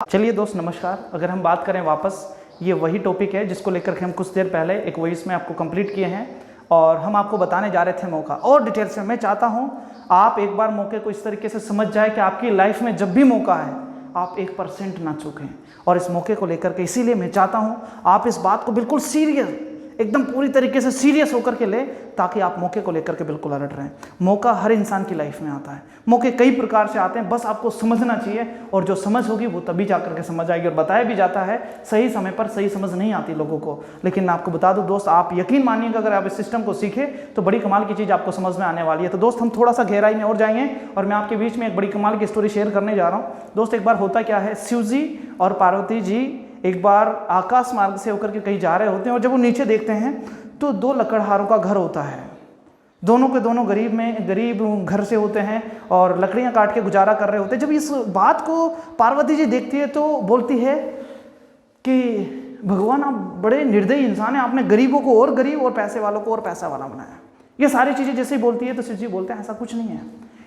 चलिए दोस्त नमस्कार। अगर हम बात करें वापस, ये वही टॉपिक है जिसको लेकर के हम कुछ देर पहले एक वॉइस में आपको कंप्लीट किए हैं और हम आपको बताने जा रहे थे मौका और डिटेल से। मैं चाहता हूँ आप एक बार मौके को इस तरीके से समझ जाए कि आपकी लाइफ में जब भी मौका है आप 1% ना चूकें। और इस मौके को लेकर के इसीलिए मैं चाहता हूँ आप इस बात को बिल्कुल सीरियस, एकदम पूरी तरीके से सीरियस होकर के ले, ताकि आप मौके को लेकर के बिल्कुल अलर्ट रहें। मौका हर इंसान की लाइफ में आता है, मौके कई प्रकार से आते हैं, बस आपको समझना चाहिए। और जो समझ होगी वो तभी जाकर के समझ आएगी। और बताया भी जाता है सही समय पर सही समझ नहीं आती लोगों को, लेकिन मैं आपको बता दूं दोस्त, आप यकीन मानिएगा अगर आप इस सिस्टम को सीखें तो बड़ी कमाल की चीज़ आपको समझ में आने वाली है। तो दोस्त हम थोड़ा सा गहराई में और जाएंगे और मैं आपके बीच में एक बड़ी कमाल की स्टोरी शेयर करने जा रहा हूँ। दोस्त एक बार होता क्या है, शिव जी और पार्वती जी एक बार आकाश मार्ग से होकर के कहीं जा रहे होते हैं और जब वो नीचे देखते हैं तो दो लकड़हारों का घर होता है। दोनों के दोनों गरीब घर से होते हैं और लकड़ियां काट के गुजारा कर रहे होते हैं। जब इस बात को पार्वती जी देखती है तो बोलती है कि भगवान आप बड़े निर्दयी इंसान हैं, आपने गरीबों को और गरीब और पैसे वालों को और पैसा वाला बनाया। ये सारी चीज़ें जैसे ही बोलती है तो शिव जी बोलते हैं ऐसा कुछ नहीं है,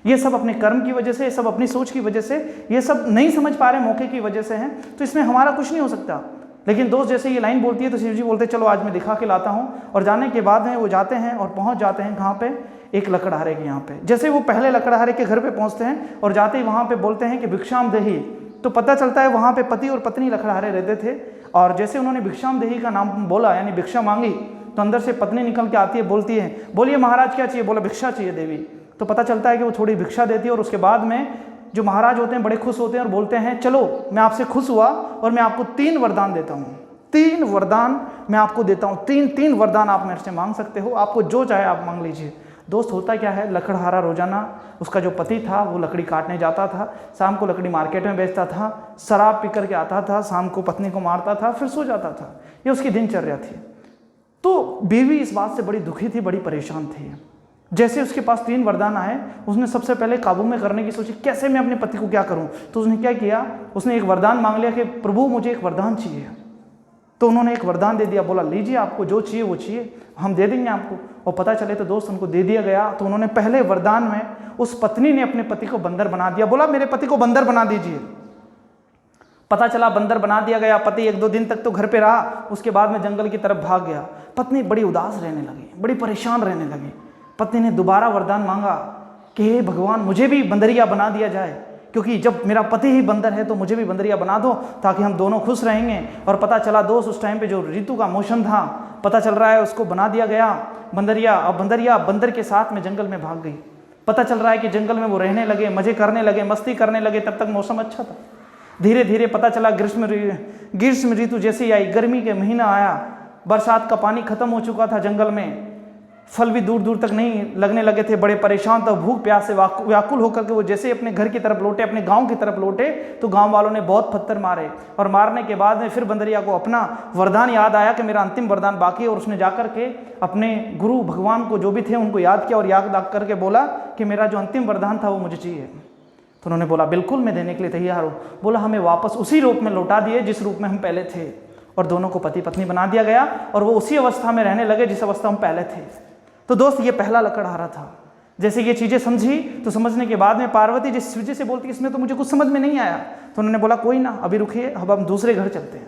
ये सब अपने कर्म की वजह से, ये सब अपनी सोच की वजह से, ये सब नहीं समझ पा रहे मौके की वजह से हैं, तो इसमें हमारा कुछ नहीं हो सकता। लेकिन दोस्त जैसे ये लाइन बोलती है तो शिव जी बोलते हैं चलो आज मैं दिखा के लाता हूँ। और जाने के बाद में वो जाते हैं और पहुँच जाते हैं कहाँ पे, एक लकड़हारे के यहाँ पे। जैसे वो पहले लकड़हारे के घर पे पहुँचते हैं और जाते ही वहाँ पे बोलते हैं कि भिक्षाम देही, तो पता चलता है वहाँ पे पति और पत्नी लकड़हारे रहते थे। और जैसे उन्होंने भिक्षाम देही का नाम बोला, यानी भिक्षा मांगी, तो अंदर से पत्नी निकल के आती है, बोलती है बोलिए महाराज क्या चाहिए? बोला भिक्षा चाहिए देवी। तो पता चलता है कि वो थोड़ी भिक्षा देती है और उसके बाद में जो महाराज होते हैं बड़े खुश होते हैं और बोलते हैं चलो मैं आपसे खुश हुआ और मैं आपको 3 वरदान देता हूँ। 3 वरदान मैं आपको देता हूँ, 3 वरदान आप मेरे से मांग सकते हो, आपको जो चाहे आप मांग लीजिए। दोस्त होता क्या है, लकड़हारा रोजाना उसका जो पति था वो लकड़ी काटने जाता था, शाम को लकड़ी मार्केट में बेचता था, शराब पी करके आता था, शाम को पत्नी को मारता था, फिर सो जाता था। ये उसकी दिनचर्या थी। तो बीवी इस बात से बड़ी दुखी थी, बड़ी परेशान थी। जैसे उसके पास 3 वरदान आए, उसने सबसे पहले काबू में करने की सोची, कैसे मैं अपने पति को क्या करूं। तो उसने क्या किया, उसने एक वरदान मांग लिया कि प्रभु मुझे एक वरदान चाहिए। तो उन्होंने एक वरदान दे दिया, बोला लीजिए आपको जो चाहिए वो चाहिए, हम दे देंगे आपको। और पता चले तो दोस्त उनको दे दिया गया। तो उन्होंने पहले वरदान में उस पत्नी ने अपने पति को बंदर बना दिया, बोला मेरे पति को बंदर बना दीजिए। पता चला बंदर बना दिया गया। पति 1-2 दिन तक तो घर पे रहा, उसके बाद में जंगल की तरफ भाग गया। पत्नी बड़ी उदास रहने लगी, बड़ी परेशान रहने लगी। पत्नी ने दोबारा वरदान मांगा कि हे भगवान मुझे भी बंदरिया बना दिया जाए, क्योंकि जब मेरा पति ही बंदर है तो मुझे भी बंदरिया बना दो ताकि हम दोनों खुश रहेंगे। और पता चला दोस्त उस टाइम पे जो ऋतु का मौसम था, पता चल रहा है उसको बना दिया गया बंदरिया। अब बंदरिया बंदर के साथ में जंगल में भाग गई। पता चल रहा है कि जंगल में वो रहने लगे, मजे करने लगे, मस्ती करने लगे। तब तक मौसम अच्छा था। धीरे धीरे पता चला ग्रीष्म ऋतु जैसे ही आई, गर्मी के महीना आया, बरसात का पानी खत्म हो चुका था जंगल में, फल भी दूर दूर तक नहीं लगने लगे थे। बड़े परेशान था, भूख प्यास से व्याकुल होकर के वो जैसे ही अपने घर की तरफ लौटे, अपने गांव की तरफ लौटे, तो गांव वालों ने बहुत पत्थर मारे। और मारने के बाद में फिर बंदरिया को अपना वरदान याद आया कि मेरा अंतिम वरदान बाकी है। और उसने जाकर के अपने गुरु भगवान को जो भी थे उनको याद किया और याद करके बोला कि मेरा जो अंतिम वरदान था वो मुझे चाहिए। तो उन्होंने बोला बिल्कुल मैं देने के लिए तैयार हूँ। बोला हमें वापस उसी रूप में लौटा दिए जिस रूप में हम पहले थे। और दोनों को पति पत्नी बना दिया गया और वो उसी अवस्था में रहने लगे जिस अवस्था हम पहले थे। तो दोस्त ये पहला लकड़हारा था। जैसे ये चीज़ें समझी तो समझने के बाद में पार्वती जिस शिव जी से बोलती इसमें तो मुझे कुछ समझ में नहीं आया। तो उन्होंने बोला कोई ना, अभी रुकिए, अब हम दूसरे घर चलते हैं।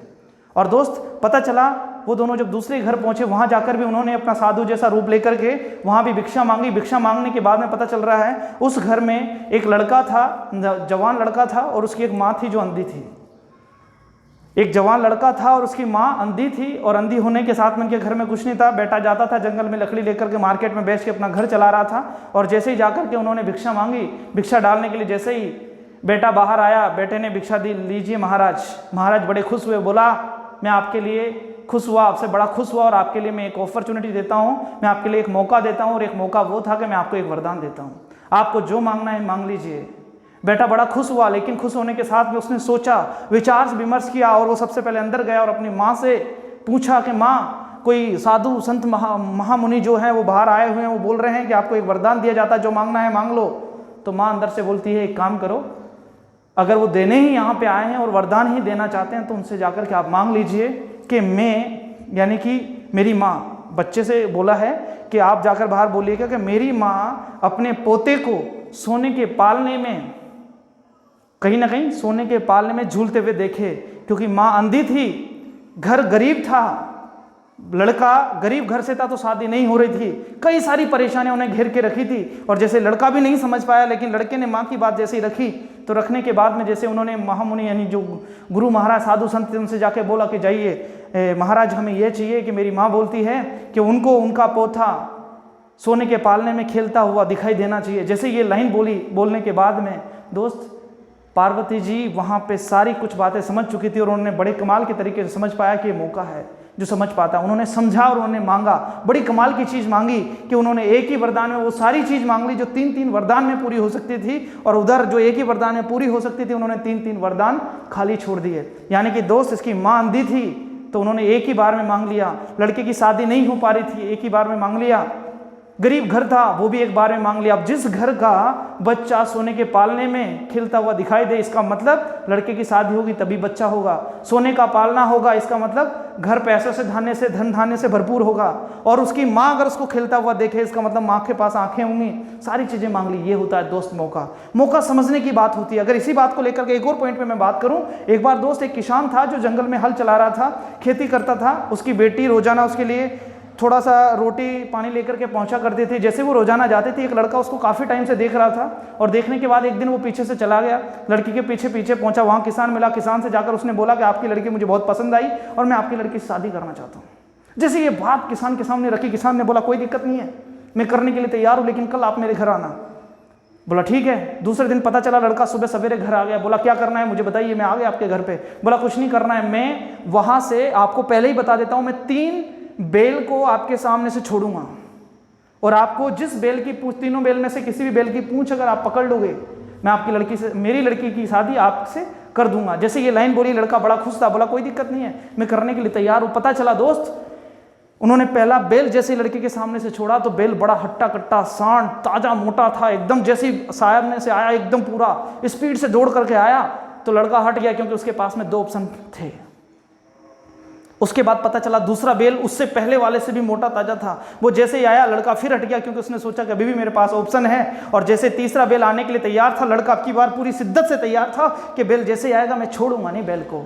और दोस्त पता चला वो दोनों जब दूसरे घर पहुंचे, वहां जाकर भी उन्होंने अपना साधु जैसा रूप लेकर के वहां भी भिक्षा मांगी। भिक्षा मांगने के बाद में पता चल रहा है उस घर में एक लड़का था, जवान लड़का था, और उसकी एक माँ थी जो अंधी थी। एक जवान लड़का था और उसकी माँ अंधी थी। और अंधी होने के साथ में उनके घर में कुछ नहीं था। बेटा जाता था जंगल में लकड़ी लेकर के, मार्केट में बेच के अपना घर चला रहा था। और जैसे ही जाकर के उन्होंने भिक्षा मांगी, भिक्षा डालने के लिए जैसे ही बेटा बाहर आया, बेटे ने भिक्षा दी, लीजिए महाराज। महाराज बड़े खुश हुए, बोला मैं आपके लिए खुश हुआ, आपसे बड़ा खुश हुआ और आपके लिए मैं एक अपॉर्चुनिटी देता हूँ, मैं आपके लिए एक मौका देता हूँ। और एक मौका वो था कि मैं आपको एक वरदान देता हूँ, आपको जो मांगना है मांग लीजिए। बेटा बड़ा खुश हुआ, लेकिन खुश होने के साथ में उसने सोचा, विचार विमर्श किया और वो सबसे पहले अंदर गया और अपनी माँ से पूछा कि माँ कोई साधु संत महामुनि जो हैं वो बाहर आए हुए हैं, वो बोल रहे हैं कि आपको एक वरदान दिया जाता है, जो मांगना है मांग लो। तो माँ अंदर से बोलती है एक काम करो, अगर वो देने ही यहाँ पे आए हैं और वरदान ही देना चाहते हैं तो उनसे जाकर के आप मांग लीजिए कि मैं, यानी कि मेरी माँ, बच्चे से बोला है कि आप जाकर बाहर बोलिएगा कि मेरी माँ अपने पोते को सोने के पालने में कहीं ना कहीं सोने के पालने में झूलते हुए देखे, क्योंकि माँ अंधी थी, घर गरीब था, लड़का गरीब घर से था तो शादी नहीं हो रही थी, कई सारी परेशानियां उन्हें घेर के रखी थी। और जैसे लड़का भी नहीं समझ पाया, लेकिन लड़के ने माँ की बात जैसे ही रखी तो रखने के बाद में जैसे उन्होंने महामुनि यानी जो गुरु महाराज साधु संत उनसे जाके बोला कि जाइए महाराज हमें यह चाहिए कि मेरी माँ बोलती है कि उनको उनका पोता सोने के पालने में खेलता हुआ दिखाई देना चाहिए। जैसे ये लाइन बोलने के बाद में दोस्त पार्वती जी वहाँ पे सारी कुछ बातें समझ चुकी थी और उन्होंने बड़े कमाल के तरीके से समझ पाया कि ये मौका है जो समझ पाता। उन्होंने समझा और उन्होंने मांगा, बड़ी कमाल की चीज़ मांगी कि उन्होंने एक ही वरदान में वो सारी चीज़ मांग ली जो 3-3 वरदान में पूरी हो सकती थी, और उधर जो एक ही वरदान में पूरी हो सकती थी उन्होंने 3-3 वरदान खाली छोड़ दिए। यानी कि दोस्त इसकी माँ अंधी थी तो उन्होंने एक ही बार में मांग लिया, लड़के की शादी नहीं हो पा रही थी एक ही बार में मांग लिया, गरीब घर था वो भी एक बार में मांग लिया। अब जिस घर का बच्चा सोने के पालने में खिलता हुआ दिखाई दे, इसका मतलब लड़के की शादी होगी तभी बच्चा होगा, सोने का पालना होगा, इसका मतलब घर पैसों से धन धान्य से भरपूर होगा, और उसकी माँ अगर उसको खिलता हुआ देखे इसका मतलब माँ के पास आंखें होंगी, सारी चीजें मांग ली। ये होता है दोस्त मौका समझने की बात होती है। अगर इसी बात को लेकर के एक और पॉइंट पे मैं बात करूं, एक बार दोस्त एक किसान था जो जंगल में हल चला रहा था, खेती करता था, उसकी बेटी रोजाना उसके लिए थोड़ा सा रोटी पानी लेकर के पहुंचा करती थी। जैसे वो रोजाना जाते थे, एक लड़का उसको काफ़ी टाइम से देख रहा था, और देखने के बाद एक दिन वो पीछे से चला गया, लड़की के पीछे पीछे पहुंचा, वहाँ किसान मिला, किसान से जाकर उसने बोला कि आपकी लड़की मुझे बहुत पसंद आई और मैं आपकी लड़की से शादी करना चाहता हूँ। जैसे ये बात किसान के सामने रखी, किसान ने बोला कोई दिक्कत नहीं है, मैं करने के लिए तैयार हूँ, लेकिन कल आप मेरे घर आना। बोला ठीक है। दूसरे दिन पता चला लड़का सुबह सवेरे घर आ गया। बोला क्या करना है मुझे बताइए, मैं आ गया आपके घर पे। बोला कुछ नहीं करना है, मैं वहाँ से आपको पहले ही बता देता हूँ, मैं 3 बेल को आपके सामने से छोड़ूंगा, और आपको जिस बेल की पूंछ, तीनों बेल में से किसी भी बेल की पूंछ अगर आप पकड़ लोगे, मैं आपकी लड़की से, मेरी लड़की की शादी आपसे कर दूंगा। जैसे ये लाइन बोली लड़का बड़ा खुश था, बोला कोई दिक्कत नहीं है, मैं करने के लिए तैयार हूँ। पता चला दोस्त उन्होंने पहला बेल जैसे लड़की के सामने से छोड़ा तो बेल बड़ा हट्टा कट्टा सांड ताजा मोटा था एकदम, जैसे सामने से आया एकदम पूरा स्पीड से दौड़ करके आया तो लड़का हट गया, क्योंकि उसके पास में 2 ऑप्शन थे। उसके बाद पता चला दूसरा बेल उससे पहले वाले से भी मोटा ताजा था, वो जैसे ही आया लड़का फिर हट गया, क्योंकि उसने सोचा कि अभी भी मेरे पास ऑप्शन है। और जैसे तीसरा बेल आने के लिए तैयार था, लड़का अब की बार पूरी शिद्दत से तैयार था कि बेल जैसे ही आएगा मैं छोड़ूंगा नहीं बेल को।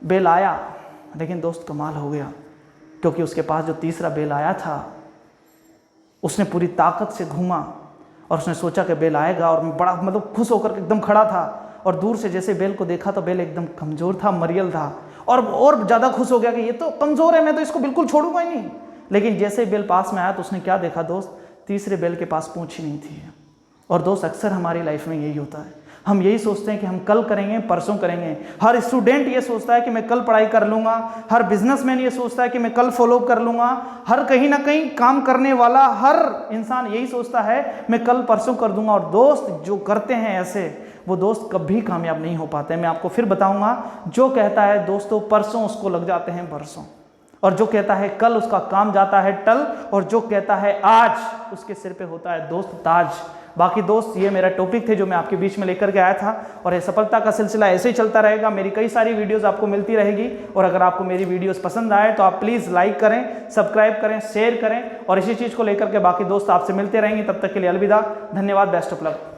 बेल आया, लेकिन दोस्त कमाल हो गया, क्योंकि उसके पास जो तीसरा बेल आया था उसने पूरी ताकत से घूमा और उसने सोचा कि बेल आएगा, और बड़ा मतलब खुश होकर एकदम खड़ा था, और दूर से जैसे बेल को देखा तो बेल एकदम कमज़ोर था, मरियल था, और ज़्यादा खुश हो गया कि ये तो कमज़ोर है, मैं तो इसको बिल्कुल छोड़ूंगा ही नहीं। लेकिन जैसे बेल पास में आया तो उसने क्या देखा दोस्त, तीसरे बेल के पास पूंछ ही नहीं थी। और दोस्त अक्सर हमारी लाइफ में यही होता है, हम यही सोचते हैं कि हम कल करेंगे परसों करेंगे। हर स्टूडेंट ये सोचता है कि मैं कल पढ़ाई कर लूँगा, हर बिजनेसमैन ये सोचता है कि मैं कल फॉलो कर लूँगा, हर कहीं ना कहीं काम करने वाला हर इंसान यही सोचता है मैं कल परसों कर दूंगा। और दोस्त जो करते हैं ऐसे, वो दोस्त कभी कामयाब नहीं हो पाते। मैं आपको फिर बताऊंगा, जो कहता है दोस्तों परसों उसको लग जाते हैं बरसों, और जो कहता है कल उसका काम जाता है टल, और जो कहता है आज उसके सिर पे होता है दोस्त ताज। बाकी दोस्त ये मेरा टॉपिक थे जो मैं आपके बीच में लेकर के आया था, और ये सफलता का सिलसिला ऐसे ही चलता रहेगा। मेरी कई सारी वीडियोस आपको मिलती रहेगी, और अगर आपको मेरी वीडियोस पसंद आए तो आप प्लीज़ लाइक करें, सब्सक्राइब करें, शेयर करें, और इसी चीज़ को लेकर के बाकी दोस्त आपसे मिलते रहेंगे। तब तक के लिए अलविदा, धन्यवाद, बेस्ट ऑफ लक।